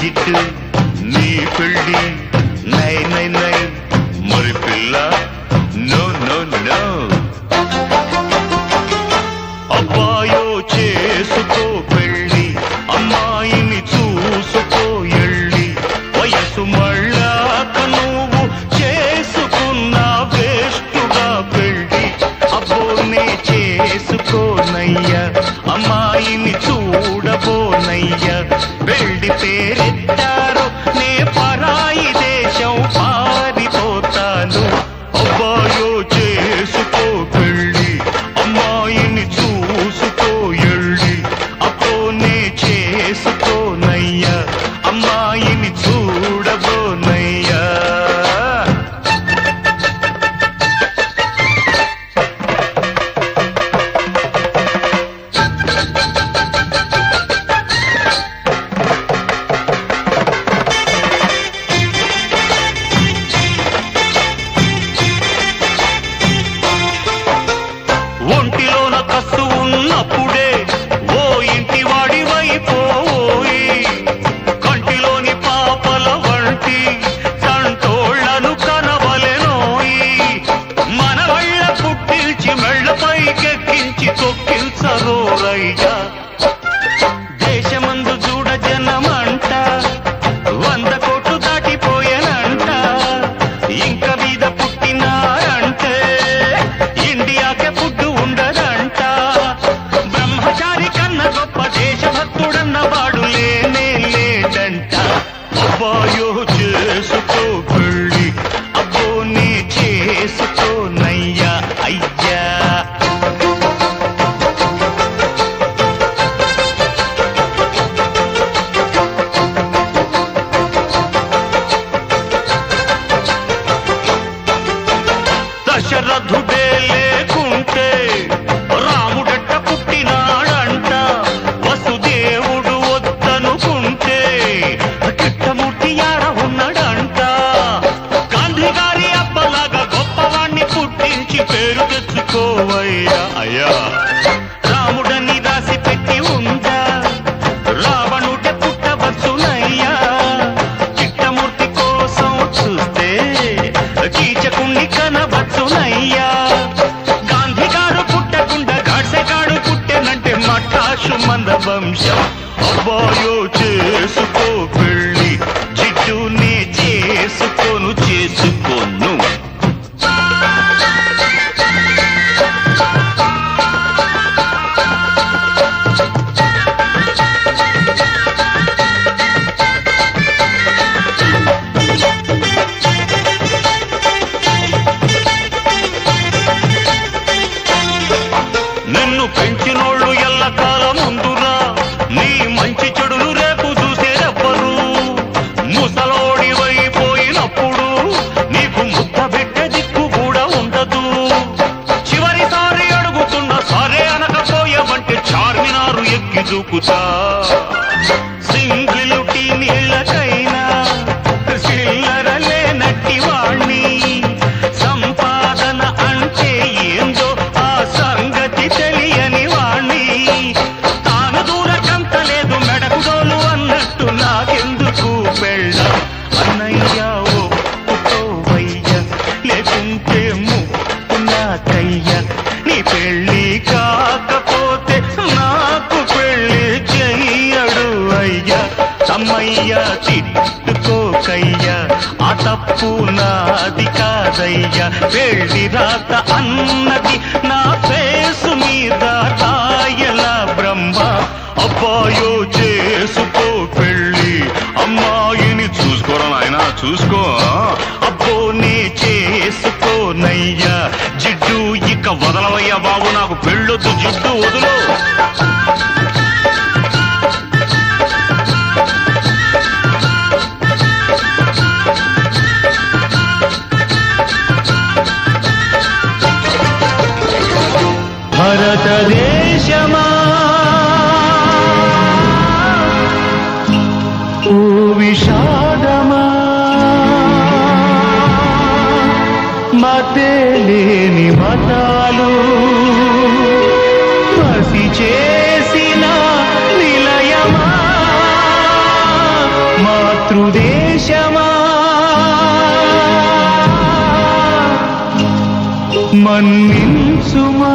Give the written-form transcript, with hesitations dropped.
జిట్టు నీ పెళ్ళి నై నై నై మరి పిల్ల నో నో నో అబ్బాయో చేసుకో పెళ్ళి అమ్మాయిని చూసుకో ఎళ్ళి వయసు మళ్ళాక నువ్వు చేసుకున్న వేస్టుగా పెళ్ళి అబ్బోనే చేసుకోనయ్యా అమ్మాయిని చూడబోనయ్యా పెళ్ళి పేరెత్తారో నే పరాయి దేశం పారిపోతాను అబ్బాయో చేసుకో పెళ్ళి అమ్మాయిని చూసుకో ఎళ్ళి అబ్బోనే చేసుకోనయ్యా అమ్మాయిని చూడబోనయ్యా ఒంటిలోన కస్సు ఉన్నప్పుడే ఓ ఇంటి వాడివైపోయి కంటిలోని పాపల వంటి సంటోళ్లను కనవలెనోయి మన వళ్ళ పుట్టించి మెళ్ళపైకెక్కించి తొక్కించరోరయ్యా దేశమందు చూడ జనమంట 100 కోట్లు దాటిపోయానంట ఇంక మీద పుట్టినారంటే ఇండియాకే పుట్టు ఉండదంట బ్రహ్మచారి కన్న గొప్ప దేశభక్తుడన్న వాడు లేనే లేడంట అబ్బాయో చేసుకో పెళ్ళి అబ్బోనే చేసుకోనయ్యా అయ్యా దశరథుడే లేకుంటే రాముడట్ట పుట్టినాడంట వసుదేవుడు వద్దనుకుంటే కృష్ణమూర్తి యాడ ఉన్నాడంట గాంధీ గారి అబ్బలాగా గొప్పవాణ్ణి పుట్టించి పేరు తెచ్చుకోవయ్యా అయ్యా రాముడని రాసి పెట్టి ఉందా రావణుడే పుట్టవచ్చునయ్యా కృష్ణమూర్తి కోసం చూస్తే కీచకుణ్ణి కనవచ్చునయ్యా గాంధీ గారు పుట్టకుండా గాడ్సెగాడు పుట్టెనంటే మఠాషు మంద వంశం అబ్బాయో చేసుకో పెళ్ళి జిడ్డునే చేసుకోను నిన్ను పెంచినోళ్ళు ఎల్లకాలం ముందురా నీ మంచి చెడులు రేపు చూసేదెవ్వరు ముసలోడివైపోయినప్పుడు నీకు ముద్ద పెట్టే దిక్కు కూడా ఉండదు చివరిసారి అడుగుతున్న సరే అనకపోయావంటే చార్మినారు ఎక్కి దూకుతా సింగిలుటి నీళ్ళకైనా చిల్లరలే నట్టి వాణ్ణి సంపాదన అంటే ఏందో ఆ సంగతి తెలియని వాణ్ణి తాను దూరకంతలేదు మెడకుడోలు అన్నట్టు నాకెందుకు పెళ్ళ అన్నయ్యా ఒప్పుకోవయ్యా లేకుంటే ముక్కు నాకయ్యా నీ పెళ్ళి కాకపోతే నాకు పెళ్ళి చెయ్యడు అయ్యా అమ్మయ్యా తిట్టుకోకయ్యా ఆ తప్పు నాది కాదయ్యా పెళ్ళి రాత అన్నది నా ఫేసు మీద రాయల బ్రహ్మ అబ్బాయో చేసుకో పెళ్ళి అమ్మాయిని చూసుకోరా నాయనా చూసుకో అబ్బోనే చేసుకోనయ్యా జిడ్డు ఇక వదలవయ్యా బాబు నాకు పెళ్ళొద్దు జిడ్డు వదులు భారతదేశమా ఓ విషాదమా మతే లేని మతాలు పసి చేసిన నిలయమా మా మన్నించుమా